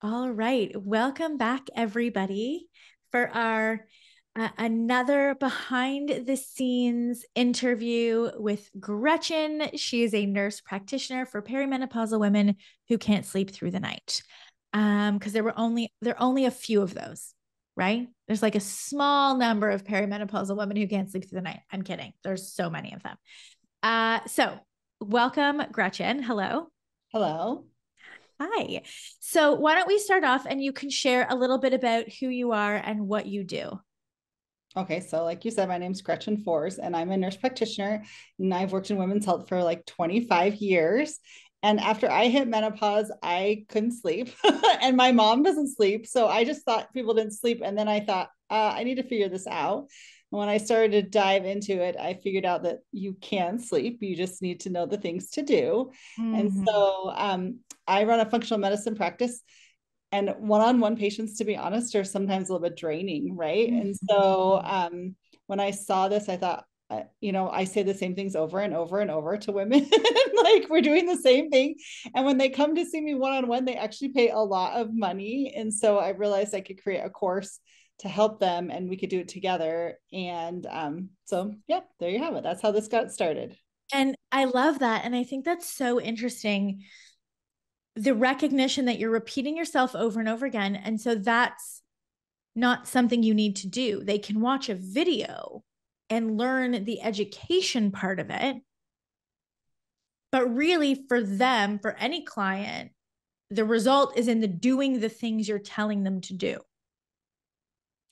All right. Welcome back, everybody, for our another behind the scenes interview with Gretchen. She is a nurse practitioner for perimenopausal women who can't sleep through the night. Because there are only a few of those, right? There's like a small number of perimenopausal women who can't sleep through the night. I'm kidding. There's so many of them. So welcome, Gretchen. Hello. Hello. Hi. So, why don't we start off and you can share a little bit about who you are and what you do? Okay, so like you said, my name's Gretchen Force, and I'm a nurse practitioner, and I've worked in women's health for like 25 years. And after I hit menopause, I couldn't sleep, and my mom doesn't sleep. So I just thought people didn't sleep. And then I thought, I need to figure this out. And when I started to dive into it, I figured out that you can sleep. You just need to know the things to do. And Mhm. so I run a functional medicine practice, and one-on-one patients, to be honest, are sometimes a little bit draining, right? And so Mhm. when I saw this, I thought, I say the same things over and over and over to women. Like, we're doing the same thing, and when they come to see me one-on-one, they actually pay a lot of money. And so I realized I could create a course to help them, and we could do it together. And so yeah, there you have it. That's how this got started. And I love that. And I think that's so interesting, the recognition that you're repeating yourself over and over again. And so that's not something you need to do. They can watch a video and learn the education part of it. But really, for them, for any client, the result is in the doing the things you're telling them to do.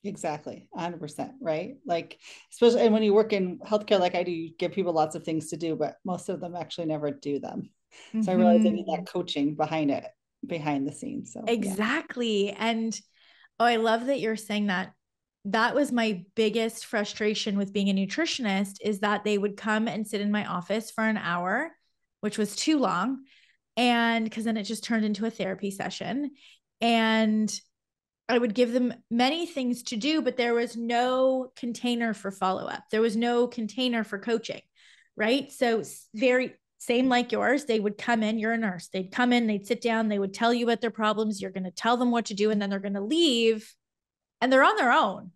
Exactly, 100%, right? Like, especially, and when you work in healthcare like I do, you give people lots of things to do, but most of them actually never do them. So I realized I need that Mhm. coaching behind it, behind the scenes. So yeah. Exactly. And oh, I love that you're saying that. That was my biggest frustration with being a nutritionist, is that they would come and sit in my office for an hour, which was too long. And because then it just turned into a therapy session. And I would give them many things to do, but there was no container for follow up. There was no container for coaching, right? So, very same like yours. They would come in, you're a nurse. They'd come in, they'd sit down, they would tell you about their problems. You're going to tell them what to do, and then they're going to leave and they're on their own,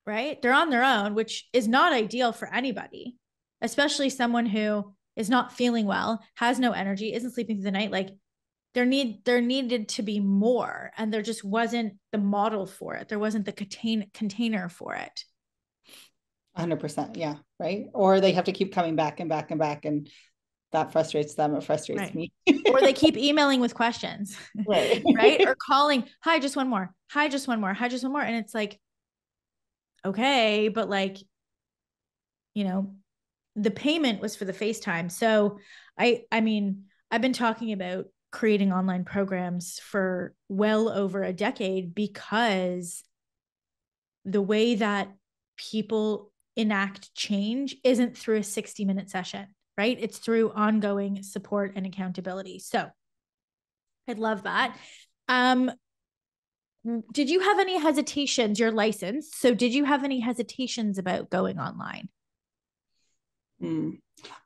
right? They're on their own, which is not ideal for anybody, especially someone who is not feeling well, has no energy, isn't sleeping through the night. Like, there needed to be more, and there just wasn't the model for it. There wasn't the container for it. 100%, yeah, right. Or they have to keep coming back and back and back, and that frustrates them. It frustrates Right. me. Or they keep emailing with questions, Right. right? Or calling, hi, just one more, hi, just one more, hi, just one more. And it's like, okay, but like, you know, the payment was for the FaceTime. So I mean, I've been talking about creating online programs for well over a decade, because the way that people enact change isn't through a 60-minute session, right? It's through ongoing support and accountability. So I love that. Um, did you have any hesitations? You're licensed. So did you have any hesitations about going online? Hmm.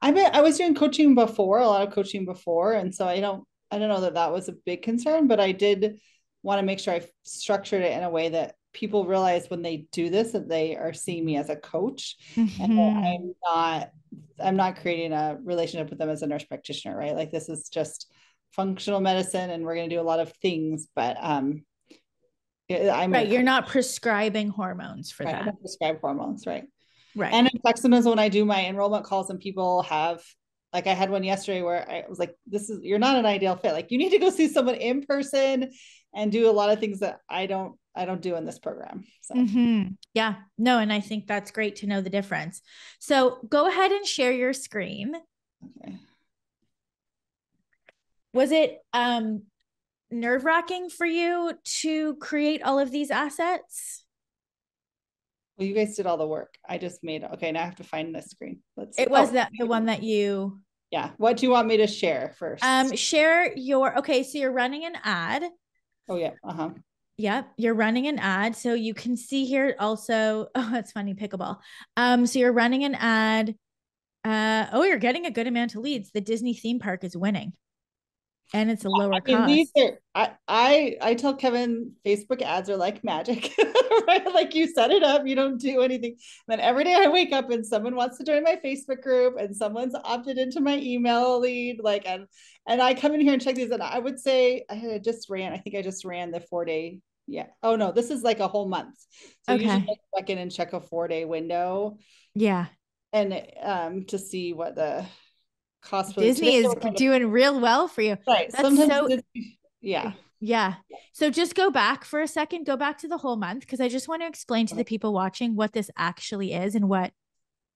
I was doing coaching before, a lot of coaching before, and so I don't know that that was a big concern, but I did want to make sure I structured it in a way that people realize when they do this that they are seeing me as a coach, and that Mm-hmm. I'm not creating a relationship with them as a nurse practitioner, right? Like, this is just functional medicine, and we're going to do a lot of things, but I'm a Right. You're coach, not prescribing hormones for right? I that. don't prescribe hormones, right? Right. And in fact, sometimes when I do my enrollment calls and people have, like, I had one yesterday where I was like, you're not an ideal fit. Like, you need to go see someone in person and do a lot of things that I don't do in this program. So, Mm-hmm. Yeah. No, and I think that's great to know the difference. So go ahead and share your screen. okay. Was it nerve wracking for you to create all of these assets? Well, you guys did all the work. I just made, okay, now I have to find this screen. Let's see. It was Oh, that the one that you yeah. What do you want me to share first? share your, okay, so you're running an ad. Oh, yeah. Uh-huh. Yep, you're running an ad. So you can see here also, oh, that's funny, pickleball. So you're running an ad. Oh, you're getting a good amount of leads. The Disney theme park is winning. and it's a lower I mean, these cost. are I tell Kevin Facebook ads are like magic, right? Like you set it up, you don't do anything. Then every day I wake up and someone wants to join my Facebook group and someone's opted into my email lead. Like and I come in here and check these. And I would say I think I just ran the 4 day. Yeah. Oh no, this is like a whole month. So usually I Okay. check in and check a 4 day window Yeah. and to see what the cost for today Disney they is were kind of doing real well for you. right. That's Sometimes so, yeah. yeah. So just go back for a second, go back to the whole month, because I just want to explain to the people watching what this actually is and what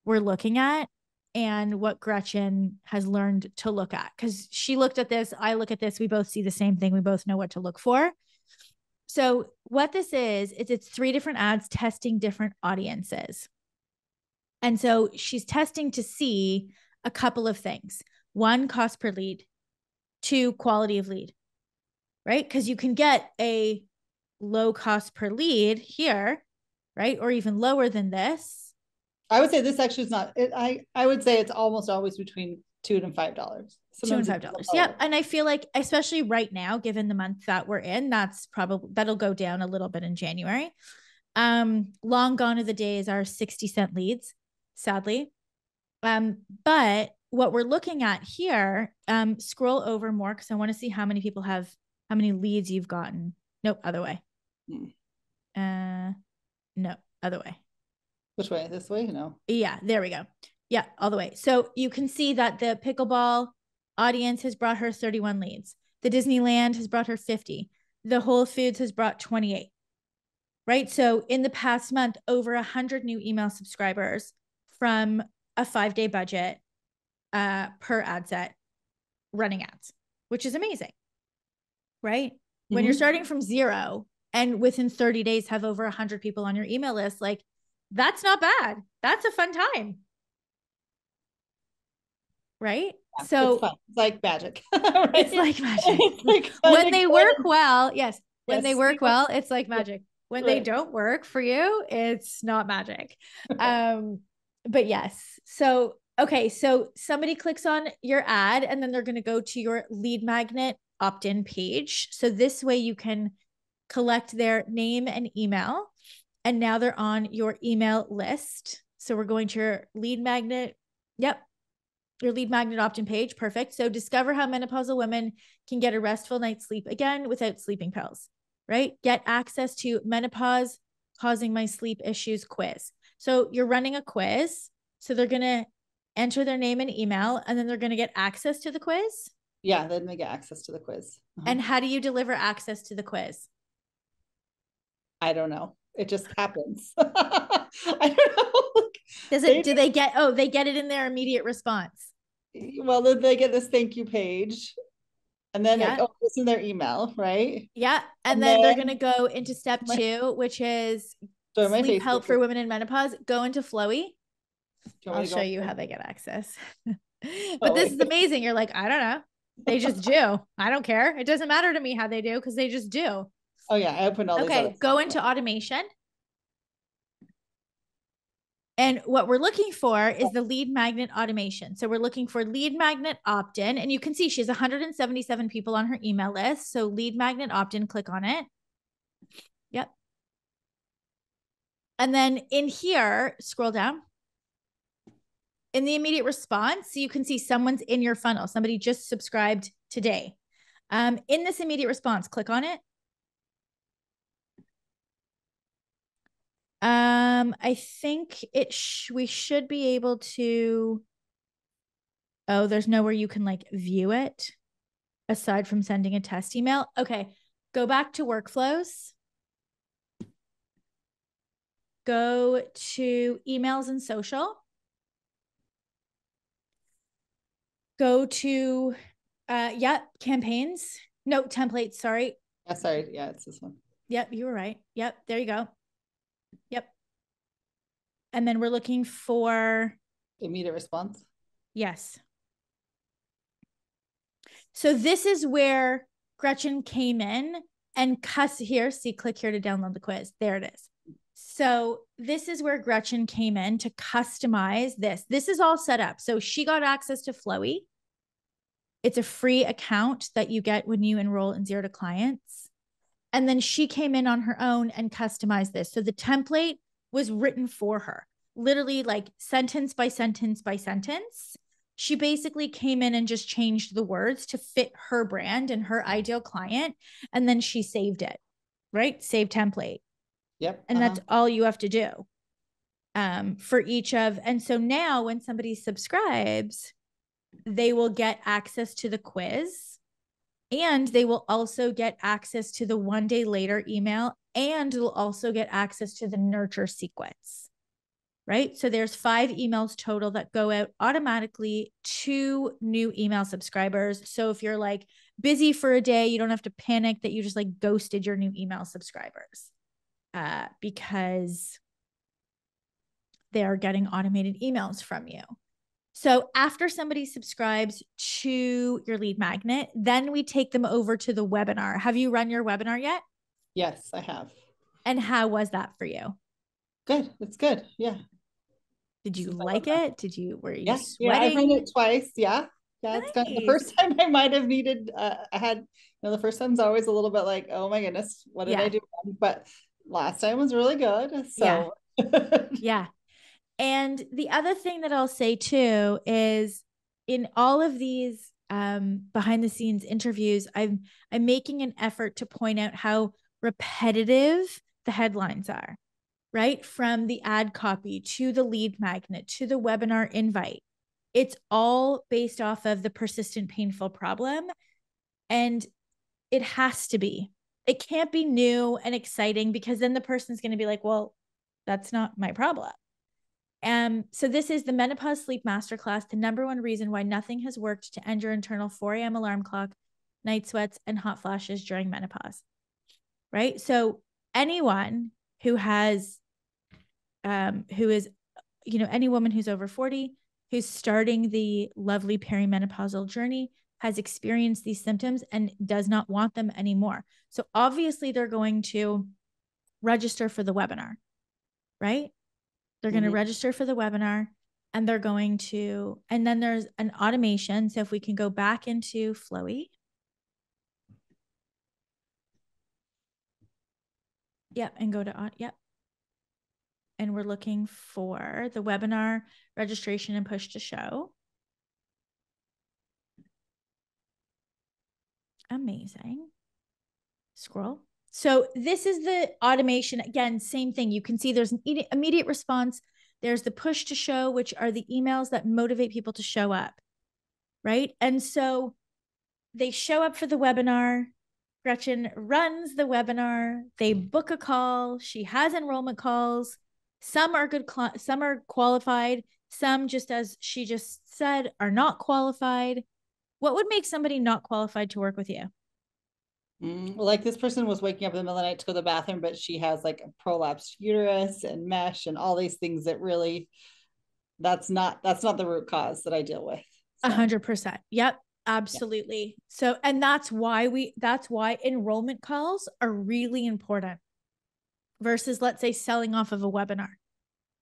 we're looking at and what Gretchen has learned to look at. Because she looked at this, I look at this, we both see the same thing, we both know what to look for. So, what this is it's 3 different ads testing different audiences. And so she's testing to see a couple of things. 1, cost per lead. 2, quality of lead, right? Because you can get a low cost per lead here, right? Or even lower than this. I would say this actually is not it. I would say it's almost always between $2 and $5. Two and Sometimes five it's dollars. Yep. lower. And I feel like, especially right now, given the month that we're in, that'll go down a little bit in January. Long gone are the days are 60-cent leads, sadly. But what we're looking at here, scroll over more because I want to see how many leads you've gotten. Nope, other way. No, other way. Which way? This way? No. Yeah, there we go. Yeah, all the way. So you can see that the pickleball audience has brought her 31 leads. The Disneyland has brought her 50. The Whole Foods has brought 28. Right? So in the past month, over 100 new email subscribers from a 5-day budget per ad set running ads, which is amazing. Right? Mm-hmm. When you're starting from 0 and within 30 days have over 100 people on your email list, like that's not bad. That's a fun time. Right? Yeah, so it's fun. It's like magic. Right? It's like magic. It's like when they work well, yes. When they work well, it's like magic. When they don't work for you, it's not magic. But yes. So, okay. So somebody clicks on your ad and then they're going to go to your lead magnet opt-in page. So this way you can collect their name and email. And now they're on your email list. So we're going to your lead magnet. Yep. Your lead magnet opt-in page. Perfect. So discover how menopausal women can get a restful night's sleep again without sleeping pills, right? Get access to menopause causing my sleep issues quiz. So you're running a quiz. So they're going to enter their name and email, and then they're going to get access to the quiz. Yeah, then they get access to the quiz. And how do you deliver access to the quiz? I don't know. It just happens. I don't know. Do they get it in their immediate response? Well, then they get this thank you page. And then it's in their email, right? Yeah. And then they're going to go into step 2, which is sleep help for women in menopause. Go into Flowy. I'll show you how they get access. But this is amazing. You're like, I don't know. They just do. I don't care. It doesn't matter to me how they do because they just do. Oh yeah, I opened all these. Okay, go into automation. And what we're looking for is the lead magnet automation. So we're looking for lead magnet opt-in. And you can see she has 177 people on her email list. So lead magnet opt-in, click on it. Yep. And then in here, scroll down. In the immediate response, you can see someone's in your funnel. Somebody just subscribed today. In this immediate response, click on it. I think we should be able to. Oh, there's nowhere you can like view it aside from sending a test email. Okay, go back to workflows. Go to emails and social. Go to, campaigns. No, templates, sorry. Yeah, sorry. Yeah, it's this one. Yep, you were right. Yep, there you go. Yep. And then we're looking for immediate response. Yes. So this is where Gretchen came in and click here to download the quiz. There it is. So this is where Gretchen came in to customize this. This is all set up. So she got access to Flowy. It's a free account that you get when you enroll in Zero to Clients. And then she came in on her own and customized this. So the template was written for her, literally like sentence by sentence by sentence. She basically came in and just changed the words to fit her brand and her ideal client. And then she saved it, right? Save template. Yep. And that's all you have to do for each of. And so now when somebody subscribes, they will get access to the quiz, and they will also get access to the 1 day later email, and they'll also get access to the nurture sequence, right? So there's 5 emails total that go out automatically to new email subscribers. So if you're like busy for a day, you don't have to panic that you just like ghosted your new email subscribers because they are getting automated emails from you. So after somebody subscribes to your lead magnet, then we take them over to the webinar. Have you run your webinar yet? Yes, I have. And how was that for you? Good. It's good. Yeah. Did you like it? Were you Yeah. I've run sweating? it twice. Yeah. Yeah. It's kind of the Nice. first time I might have needed, I had, the first time's always a little bit like, oh my goodness, what did I Yeah. do? But last time was really good. Yeah. So, Yeah. And the other thing that I'll say too is in all of these behind the scenes interviews, I'm making an effort to point out how repetitive the headlines are, right? From the ad copy to the lead magnet to the webinar invite. It's all based off of the persistent painful problem. And it has to be. It can't be new and exciting because then the person's going to be like, well, that's not my problem. So this is the Menopause Sleep Masterclass, the #1 reason why nothing has worked to end your internal 4 a.m. alarm clock, night sweats, and hot flashes during menopause, right? So anyone who has, who is, any woman who's over 40, who's starting the lovely perimenopausal journey, has experienced these symptoms and does not want them anymore. So obviously they're going to register for the webinar, right? They're going to register for the webinar and they're going to, and then there's an automation. So if we can go back into Flowy. Yep. And go to, yep. And we're looking for the webinar registration and push to show. Amazing. Scroll. So this is the automation. Again, same thing. You can see there's an immediate response. There's the push to show, which are the emails that motivate people to show up, right? And so they show up for the webinar. Gretchen runs the webinar. They book a call. She has enrollment calls. Some are good, some are qualified. Some, just as she just said, are not qualified. What would make somebody not qualified to work with you? Like this person was waking up in the middle of the night to go to the bathroom, but she has like a prolapsed uterus and mesh and all these things that really, that's not the root cause that I deal with. 100%. Yep. Yeah. Absolutely. So, and that's why enrollment calls are really important versus, let's say, selling off of a webinar,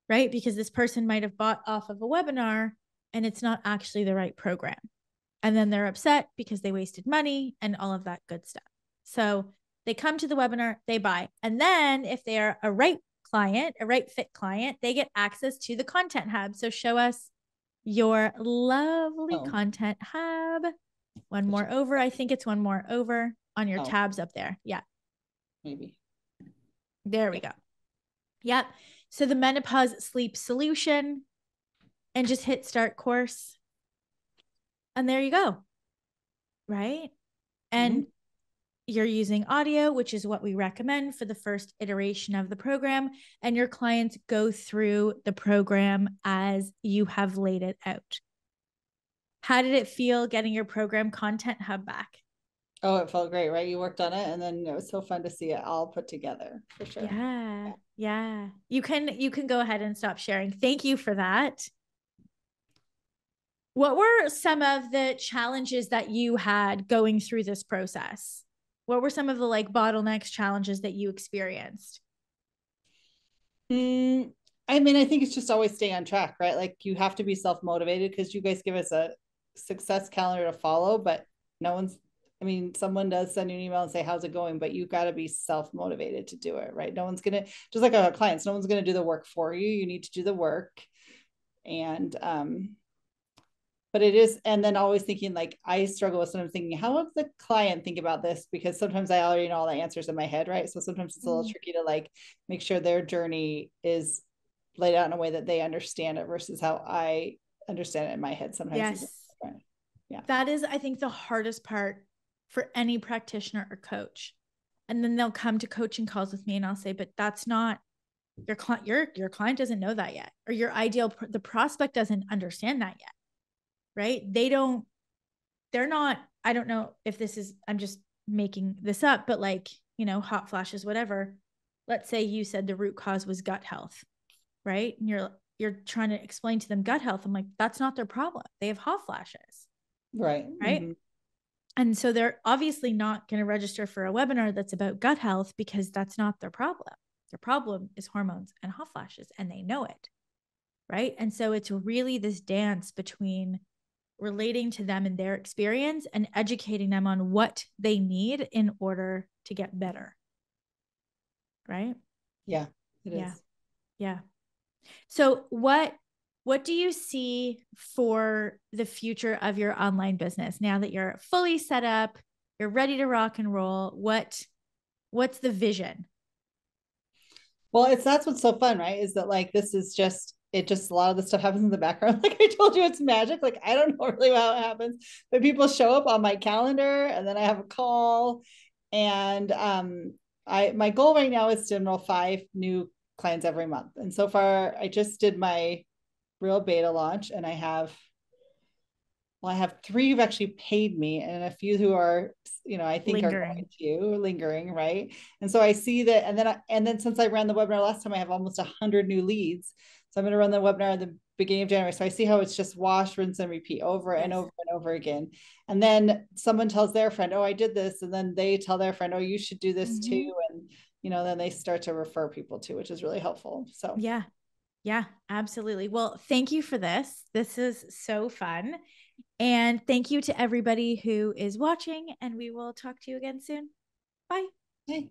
right? Because this person might have bought off of a webinar and it's not actually the right program. And then they're upset because they wasted money and all of that good stuff. So they come to the webinar, they buy. And then if they are a right client, a right fit client, they get access to the content hub. So show us your lovely content hub. One more over. I think it's one more over on your tabs up there. Yeah. Maybe. There we go. Yep. So the menopause sleep solution, and just hit start course. And there you go. Right. And you're using audio, which is what we recommend for the first iteration of the program. And your clients go through the program as you have laid it out. How did it feel getting your program content hub back? Oh, it felt great, right? You worked on it and then it was so fun to see it all put together for sure. Yeah. Yeah. You can go ahead and stop sharing. Thank you for that. What were some of the challenges that you had going through this process? What were some of the like bottlenecks, challenges that you experienced? I mean, I think it's just always stay on track, right? Like you have to be self-motivated because you guys give us success calendar to follow, but no one's, I mean, someone does send you an email and say, how's it going? But you got to be self-motivated to do it, right? No one's going to, just like our clients, no one's going to do the work for you. You need to do the work. And, but it is, and then always thinking like, I struggle with sometimes thinking, how would the client think about this? Because sometimes I already know all the answers in my head, right? So sometimes it's a little tricky to like make sure their journey is laid out in a way that they understand it versus how I understand it in my head sometimes. Yes. Yeah. That is, I think, the hardest part for any practitioner or coach. And then they'll come to coaching calls with me and I'll say, but that's not your client. Your client doesn't know that yet, or your ideal, the prospect doesn't understand that yet. Right. They're not, I don't know if this is, I'm just making this up, but like, hot flashes, whatever. Let's say you said the root cause was gut health, right? And you're trying to explain to them gut health. I'm like, that's not their problem. They have hot flashes. Right. Right. Mm-hmm. And so they're obviously not going to register for a webinar that's about gut health because that's not their problem. Their problem is hormones and hot flashes, and they know it. Right. And so it's really this dance between relating to them and their experience and educating them on what they need in order to get better. Right. Yeah, it yeah. is. Yeah. So what do you see for the future of your online business now that you're fully set up, you're ready to rock and roll? What's the vision? Well, that's what's so fun, right? Is that like this is just it just a lot of the stuff happens in the background. Like I told you, it's magic. Like I don't know really how it happens, but people show up on my calendar and then I have a call. And my goal right now is to enroll 5 new clients every month. And so far I just did my real beta launch and I have 3 who've actually paid me and a few who are, I think are going to lingering, right? And so I see that, and then since I ran the webinar last time, I have almost 100 new leads. So I'm going to run the webinar at the beginning of January. So I see how it's just wash, rinse, and repeat over and over and over again. And then someone tells their friend, "Oh, I did this," and then they tell their friend, "Oh, you should do this too." And then they start to refer people to, which is really helpful. So yeah, absolutely. Well, thank you for this. This is so fun. And thank you to everybody who is watching, and we will talk to you again soon. Bye. Hey.